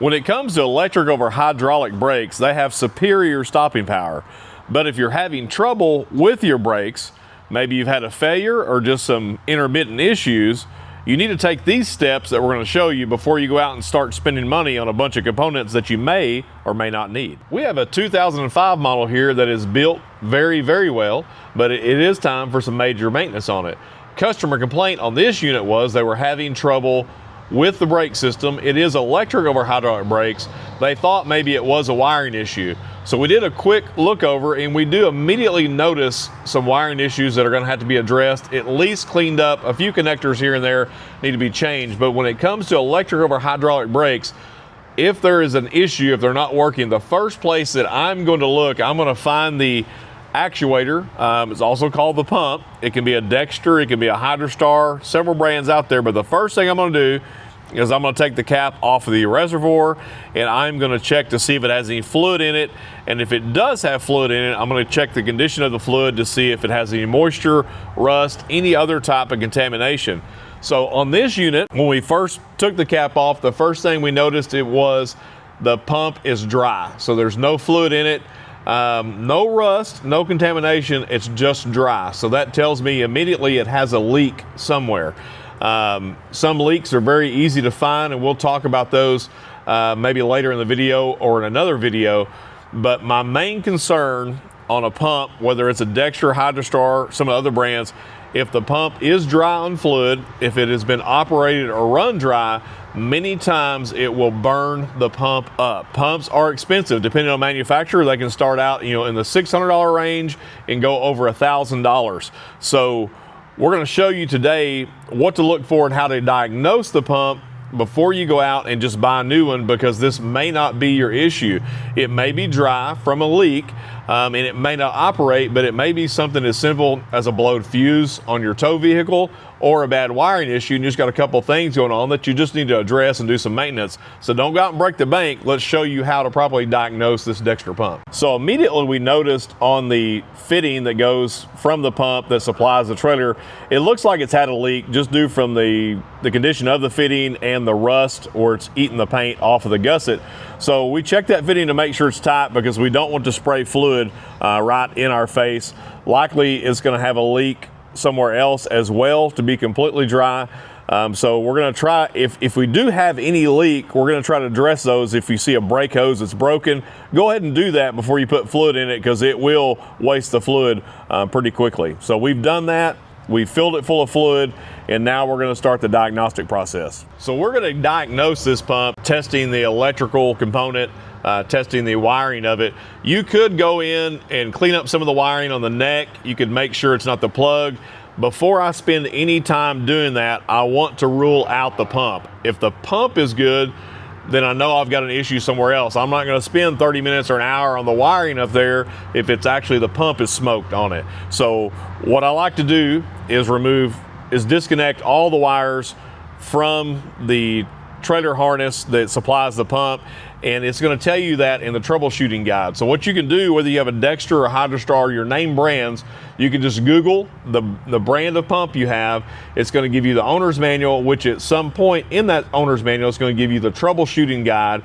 When it comes to electric over hydraulic brakes, they have superior stopping power. But if you're having trouble with your brakes, maybe you've had a failure or just some intermittent issues, you need to take these steps that we're going to show you before you go out and start spending money on a bunch of components that you may or may not need. We have a 2005 model here that is built very, very well, but it is time for some major maintenance on it. Customer complaint on this unit was they were having trouble with the brake system. It is electric over hydraulic brakes. They thought maybe it was a wiring issue. So we did a quick look over and we do immediately notice some wiring issues that are going to have to be addressed, at least cleaned up. A few connectors here and there need to be changed. But when it comes to electric over hydraulic brakes, if there is an issue, if they're not working, the first place that I'm going to look, I'm going to find the actuator. It's also called the pump. It can be a Dexter, it can be a Hydrostar, several brands out there. But the first thing I'm going to do is I'm going to take the cap off of the reservoir and I'm going to check to see if it has any fluid in it. And if it does have fluid in it, I'm going to check the condition of the fluid to see if it has any moisture, rust, any other type of contamination. So on this unit, when we first took the cap off, the first thing we noticed it was the pump is dry. So there's no fluid in it. No rust, no contamination, it's just dry. So that tells me immediately it has a leak somewhere. Some leaks are very easy to find and we'll talk about those maybe later in the video or in another video. But my main concern on a pump, whether it's a Dexter, Hydrostar, some of the other brands, if the pump is dry on fluid, if it has been operated or run dry, many times it will burn the pump up. Pumps are expensive. Depending on manufacturer, they can start out, in the $600 range and go over $1,000. So we're going to show you today what to look for and how to diagnose the pump before you go out and just buy a new one, because this may not be your issue. It may be dry from a leak and it may not operate, but it may be something as simple as a blowed fuse on your tow vehicle or a bad wiring issue, and you just got a couple things going on that you just need to address and do some maintenance. So don't go out and break the bank. Let's show you how to properly diagnose this Dexter pump. So immediately we noticed on the fitting that goes from the pump that supplies the trailer, it looks like it's had a leak just due from the condition of the fitting and the rust, or it's eating the paint off of the gusset. So we check that fitting to make sure it's tight, because we don't want to spray fluid right in our face. Likely it's going to have a leak somewhere else as well to be completely dry. So we're going to try, if we do have any leak, we're going to try to address those. If you see a brake hose that's broken, go ahead and do that before you put fluid in it, because it will waste the fluid pretty quickly. So we've done that. We filled it full of fluid, and now we're going to start the diagnostic process. So we're going to diagnose this pump, testing the electrical component, testing the wiring of it. You could go in and clean up some of the wiring on the neck. You could make sure it's not the plug. Before I spend any time doing that, I want to rule out the pump. If the pump is good, then I know I've got an issue somewhere else. I'm not going to spend 30 minutes or an hour on the wiring up there if it's actually the pump is smoked on it. So what I like to do is disconnect all the wires from the trailer harness that supplies the pump, and it's going to tell you that in the troubleshooting guide. So what you can do, whether you have a Dexter or a Hydrostar, your name brands, you can just Google the brand of pump you have. It's going to give you the owner's manual, which at some point in that owner's manual is going to give you the troubleshooting guide,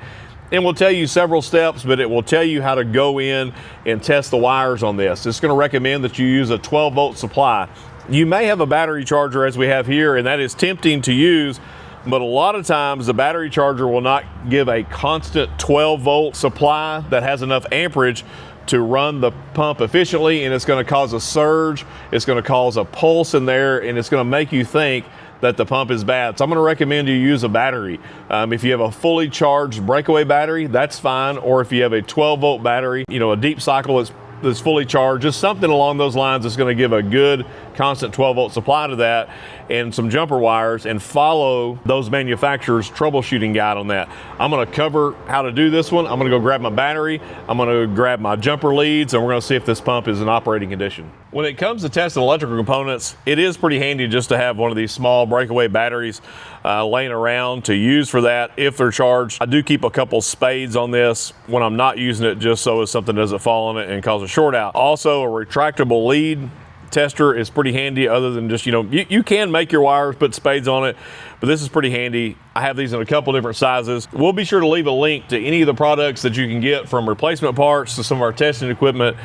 and will tell you several steps, but it will tell you how to go in and test the wires on this. It's going to recommend that you use a 12-volt supply. You may have a battery charger, as we have here, and that is tempting to use, but a lot of times the battery charger will not give a constant 12-volt supply that has enough amperage to run the pump efficiently, and it's going to cause a surge, it's going to cause a pulse in there, and it's going to make you think that the pump is bad. So I'm going to recommend you use a battery. If you have a fully charged breakaway battery, that's fine, or if you have a 12-volt battery, a deep cycle that's fully charged, just something along those lines that's going to give a good constant 12-volt supply to that, and some jumper wires, and follow those manufacturers' troubleshooting guide on that. I'm going to cover how to do this one. I'm going to go grab my battery, I'm going to grab my jumper leads, and we're going to see if this pump is in operating condition. When it comes to testing electrical components, it is pretty handy just to have one of these small breakaway batteries laying around to use for that if they're charged. I do keep a couple spades on this when I'm not using it, just so if something doesn't fall on it and cause a short out. Also, a retractable lead tester is pretty handy, other than just, you can make your wires, put spades on it, but this is pretty handy. I have these in a couple different sizes. We'll be sure to leave a link to any of the products that you can get, from replacement parts to some of our testing equipment.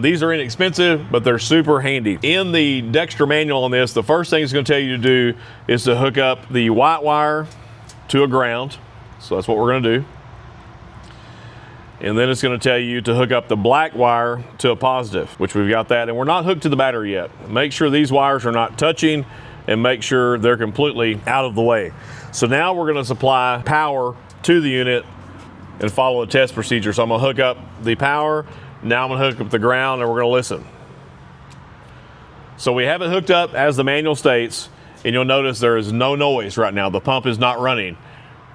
These are inexpensive, but they're super handy. In the Dexter manual on this, the first thing it's going to tell you to do is to hook up the white wire to a ground. So that's what we're going to do. And then it's going to tell you to hook up the black wire to a positive, which we've got that. And we're not hooked to the battery yet. Make sure these wires are not touching, and make sure they're completely out of the way. So now we're going to supply power to the unit and follow a test procedure. So I'm going to hook up the power. Now I'm going to hook up the ground, and we're going to listen. So we have it hooked up as the manual states, and you'll notice there is no noise right now. The pump is not running.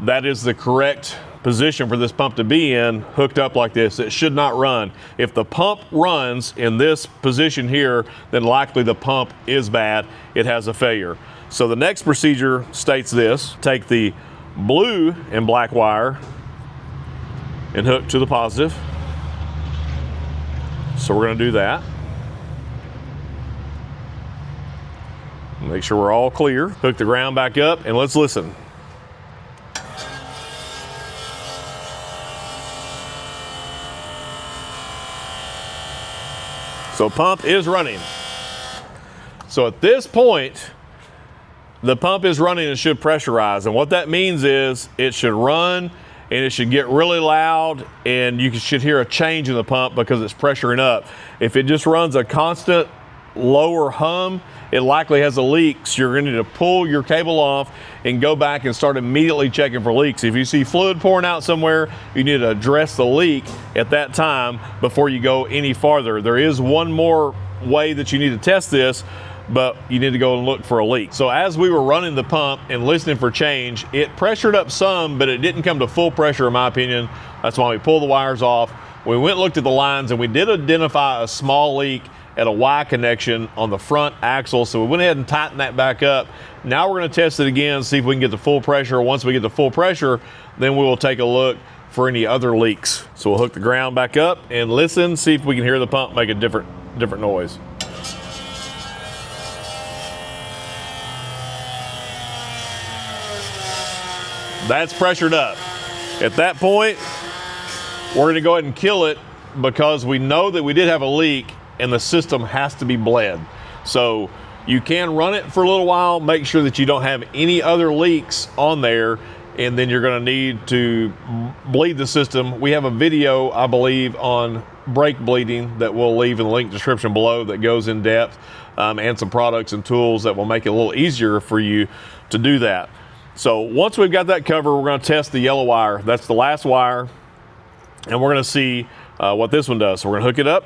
That is the correct position for this pump to be in, hooked up like this. It should not run. If the pump runs in this position here, then likely the pump is bad. It has a failure. So the next procedure states this: take the blue and black wire and hook to the positive. So we're going to do that. Make sure we're all clear. Hook the ground back up, and let's listen. So pump is running. So at this point, the pump is running and should pressurize. And what that means is it should run and it should get really loud, and you should hear a change in the pump because it's pressuring up. If it just runs a constant lower hum, it likely has a leak. So you're going to need to pull your cable off and go back and start immediately checking for leaks. If you see fluid pouring out somewhere, you need to address the leak at that time before you go any farther. There is one more way that you need to test this, but you need to go and look for a leak. So as we were running the pump and listening for change, it pressured up some, but it didn't come to full pressure, in my opinion. That's why we pulled the wires off. We went and looked at the lines, and we did identify a small leak at a Y connection on the front axle. So we went ahead and tightened that back up. Now we're going to test it again, see if we can get the full pressure. Once we get the full pressure, then we will take a look for any other leaks. So we'll hook the ground back up and listen, see if we can hear the pump make a different noise. That's pressured up. At that point, we're going to go ahead and kill it, because we know that we did have a leak and the system has to be bled. So you can run it for a little while, make sure that you don't have any other leaks on there, and then you're going to need to bleed the system. We have a video, I believe, on brake bleeding that we'll leave in the link description below that goes in depth, and some products and tools that will make it a little easier for you to do that. So once we've got that covered, we're going to test the yellow wire. That's the last wire, and we're going to see what this one does. So we're going to hook it up,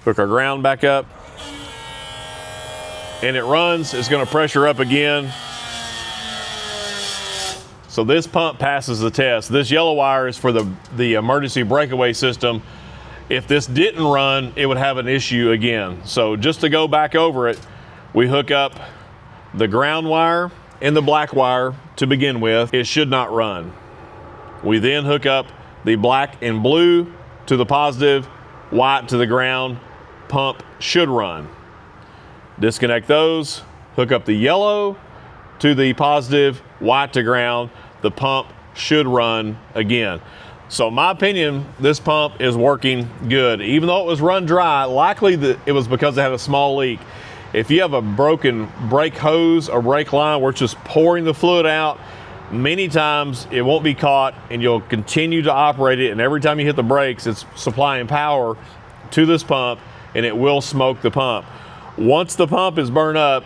hook our ground back up, and it runs. It's going to pressure up again. So this pump passes the test. This yellow wire is for the emergency breakaway system. If this didn't run, it would have an issue again. So just to go back over it, we hook up the ground wire and the black wire to begin with. It should not run. We then hook up the black and blue to the positive, white to the ground. Pump should run. Disconnect those, hook up the yellow to the positive, white to ground. The pump should run again. So in my opinion, this pump is working good. Even though it was run dry, likely it was because it had a small leak. If you have a broken brake hose or brake line where it's just pouring the fluid out, many times it won't be caught and you'll continue to operate it, and every time you hit the brakes, it's supplying power to this pump and it will smoke the pump. Once the pump is burned up,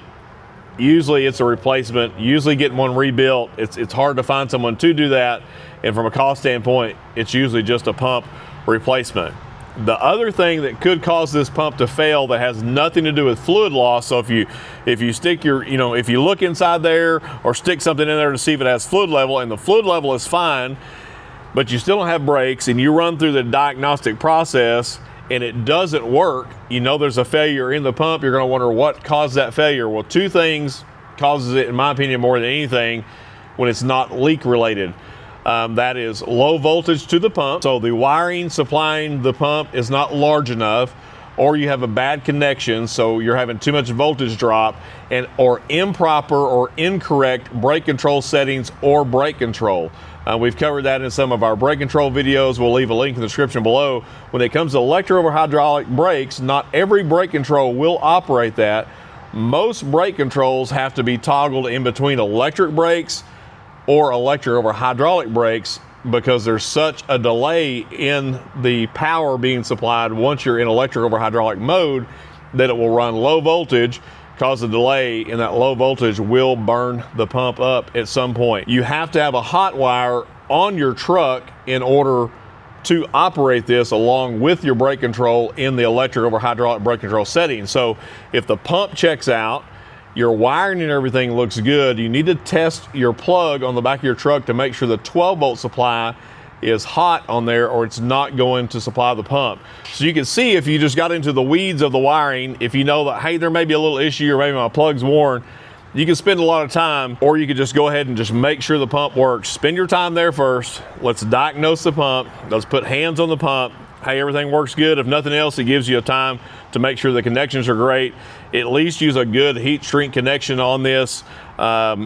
usually it's a replacement, usually getting one rebuilt. It's hard to find someone to do that, and from a cost standpoint, it's usually just a pump replacement. The other thing that could cause this pump to fail that has nothing to do with fluid loss, so if you stick your, if you look inside there or stick something in there to see if it has fluid level, and the fluid level is fine, but you still don't have brakes, and you run through the diagnostic process and it doesn't work, there's a failure in the pump, you're going to wonder what caused that failure. Well, two things causes it, in my opinion, more than anything, when it's not leak related. That is low voltage to the pump, so the wiring supplying the pump is not large enough, or you have a bad connection, so you're having too much voltage drop, or improper or incorrect brake control settings or brake control. We've covered that in some of our brake control videos. We'll leave a link in the description below. When it comes to electric over hydraulic brakes, not every brake control will operate that. Most brake controls have to be toggled in between electric brakes or electric over hydraulic brakes, because there's such a delay in the power being supplied once you're in electric over hydraulic mode that it will run low voltage, cause a delay, and that low voltage will burn the pump up at some point. You have to have a hot wire on your truck in order to operate this along with your brake control in the electric over hydraulic brake control setting. So if the pump checks out, your wiring and everything looks good, you need to test your plug on the back of your truck to make sure the 12-volt supply is hot on there, or it's not going to supply the pump. So you can see, if you just got into the weeds of the wiring, if you know that, hey, there may be a little issue, or maybe my plug's worn, you can spend a lot of time, or you could just go ahead and just make sure the pump works. Spend your time there first. Let's diagnose the pump. Let's put hands on the pump. Hey, everything works good. If nothing else, it gives you a time to make sure the connections are great. At least use a good heat shrink connection on this.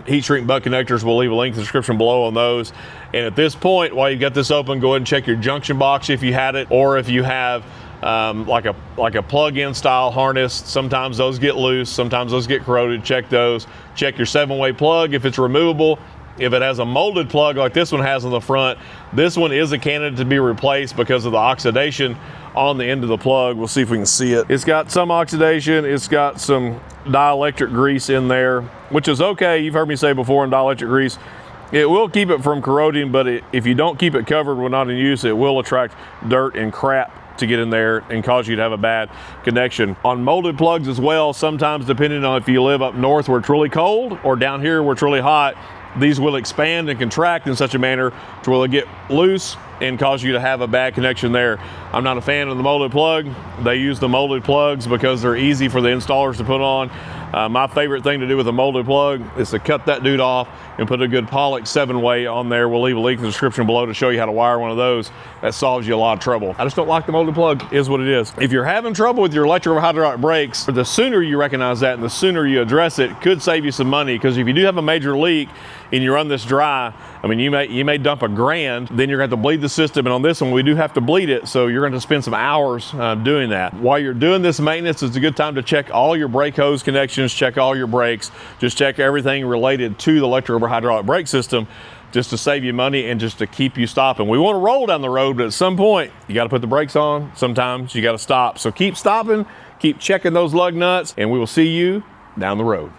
Heat shrink butt connectors, we'll leave a link in the description below on those. And at this point, while you've got this open, go ahead and check your junction box if you had it, or if you have like a plug-in style harness. Sometimes those get loose, sometimes those get corroded. Check those. Check your 7-way plug if it's removable. If it has a molded plug like this one has on the front, this one is a candidate to be replaced because of the oxidation on the end of the plug. We'll see if we can see it. It's got some oxidation. It's got some dielectric grease in there, which is okay. You've heard me say before, in dielectric grease, it will keep it from corroding, but if you don't keep it covered when not in use, it will attract dirt and crap to get in there and cause you to have a bad connection. On molded plugs as well, sometimes depending on if you live up north where it's really cold, or down here where it's really hot, these will expand and contract in such a manner to where they'll get loose and cause you to have a bad connection there. I'm not a fan of the molded plug. They use the molded plugs because they're easy for the installers to put on. My favorite thing to do with a molded plug is to cut that dude off and put a good Pollock 7-way on there. We'll leave a link in the description below to show you how to wire one of those. That solves you a lot of trouble. I just don't like the molded plug, is what it is. If you're having trouble with your electric over hydraulic brakes, the sooner you recognize that and the sooner you address it, could save you some money. Because if you do have a major leak and you run this dry, I mean, you may dump $1,000, then you're going to have to bleed the system. And on this one, we do have to bleed it, so you're going to spend some hours doing that. While you're doing this maintenance, it's a good time to check all your brake hose connections, check all your brakes, just check everything related to the electric over hydraulic brake system, just to save you money and just to keep you stopping. We want to roll down the road, but at some point, you got to put the brakes on. Sometimes you got to stop. So keep stopping, keep checking those lug nuts, and we will see you down the road.